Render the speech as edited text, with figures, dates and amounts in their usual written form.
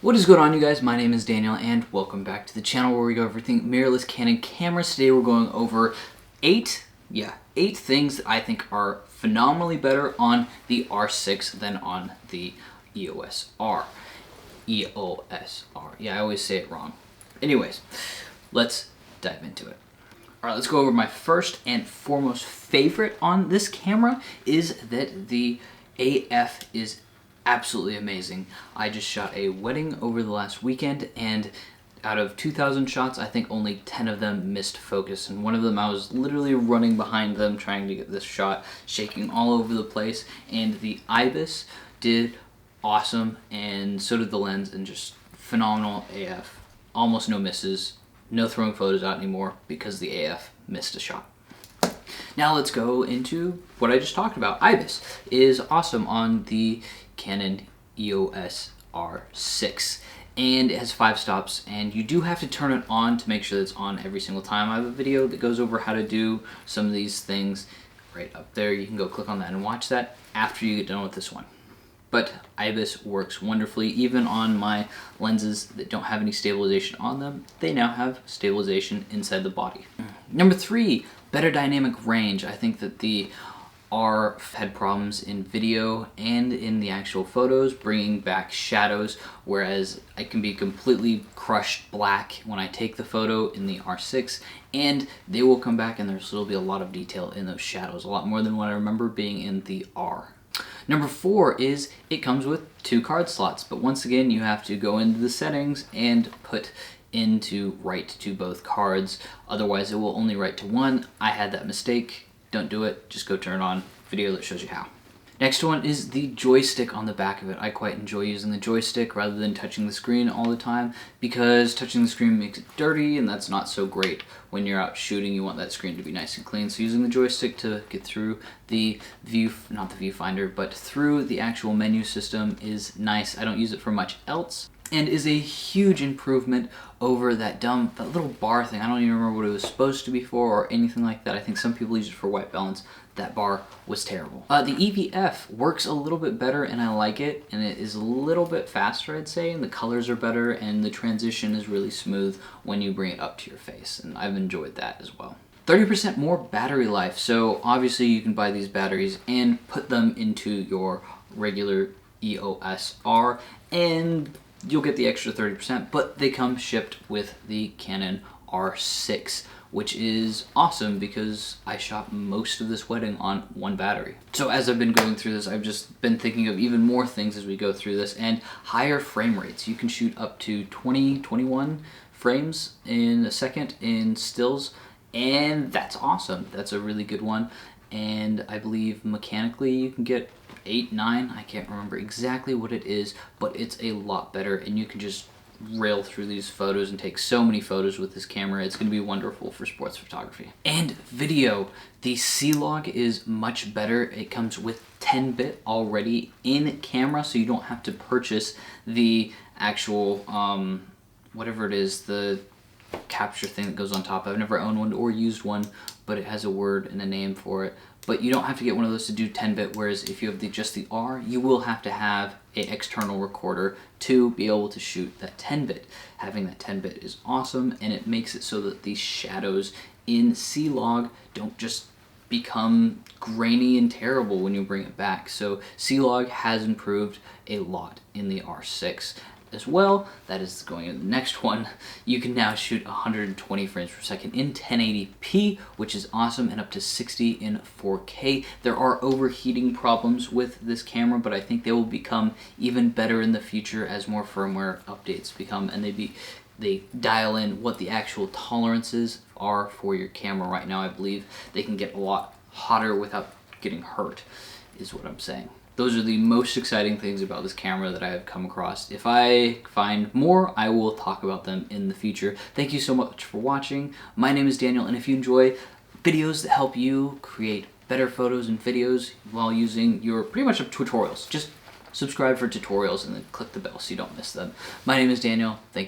What is going on, you guys? My name is Daniel and welcome back to the channel where we go over everything mirrorless Canon cameras. Today we're going over eight things that I think are phenomenally better on the R6 than on the EOS R. EOS R. Yeah, I always say it wrong. Anyways, let's dive into it. Alright, let's go over my first and foremost favorite on this camera is that the AF is absolutely amazing. I just shot a wedding over the last weekend, and out of 2,000 shots, I think only 10 of them missed focus, and one of them I was literally running behind them trying to get this shot, shaking all over the place, and the IBIS did awesome, and so did the lens, and just phenomenal AF. Almost no misses, no throwing photos out anymore because the AF missed a shot. Now let's go into what I just talked about. IBIS is awesome on the Canon EOS R6, and it has 5 stops, and you do have to turn it on to make sure that it's on every single time. I have a video that goes over how to do some of these things right up there. You can go click on that and watch that after you get done with this one. But IBIS works wonderfully even on my lenses that don't have any stabilization on them. They now have stabilization inside the body. Number 3, better dynamic range. I think that the R had problems in video and in the actual photos, bringing back shadows, whereas I can be completely crushed black when I take the photo in the R6, and they will come back and there'll still be a lot of detail in those shadows, a lot more than what I remember being in the R. Number 4 is it comes with 2 card slots, but once again you have to go into the settings and put into write to both cards, otherwise it will only write to one. I had that mistake. Don't do it, just go turn it on. Video that shows you how. Next one is the joystick on the back of it. I quite enjoy using the joystick rather than touching the screen all the time, because touching the screen makes it dirty, and that's not so great. When you're out shooting, you want that screen to be nice and clean, so using the joystick to get through the not the viewfinder, but through the actual menu system is nice. I don't use it for much else, and is a huge improvement over that little bar thing. I don't even remember what it was supposed to be for or anything like that. I think some people use it for white balance. That bar was terrible. The EVF works a little bit better, and I like it, and it is a little bit faster, I'd say, and the colors are better, and the transition is really smooth when you bring it up to your face, and I've enjoyed that as well. 30% more battery life. So obviously you can buy these batteries and put them into your regular EOS R, and you'll get the extra 30%, but they come shipped with the Canon R6, which is awesome because I shot most of this wedding on one battery. So as I've been going through this, I've just been thinking of even more things as we go through this, and higher frame rates. You can shoot up to 21 frames in a second in stills, and that's awesome. That's a really good one. And I believe mechanically you can get 8, 9, I can't remember exactly what it is, but it's a lot better, and you can just rail through these photos and take so many photos with this camera. It's going to be wonderful for sports photography. And video, the C-Log is much better. It comes with 10-bit already in camera, so you don't have to purchase the actual whatever it is, the capture thing that goes on top. I've never owned one or used one, but it has a word and a name for it. But you don't have to get one of those to do 10-bit, whereas if you have just the R, you will have to have an external recorder to be able to shoot that 10-bit. Having that 10-bit is awesome, and it makes it so that these shadows in C-Log don't just become grainy and terrible when you bring it back. So C-Log has improved a lot in the R6 as well. That is going in the next one. You can now shoot 120 frames per second in 1080p, which is awesome, and up to 60 in 4K. There are overheating problems with this camera, but I think they will become even better in the future as more firmware updates become, and they dial in what the actual tolerances are for your camera. Right now, I believe they can get a lot hotter without getting hurt, is what I'm saying. Those are the most exciting things about this camera that I have come across. If I find more, I will talk about them in the future. Thank you so much for watching. My name is Daniel, and if you enjoy videos that help you create better photos and videos while using your pretty much tutorials, just subscribe for tutorials and then click the bell so you don't miss them. My name is Daniel. Thank you.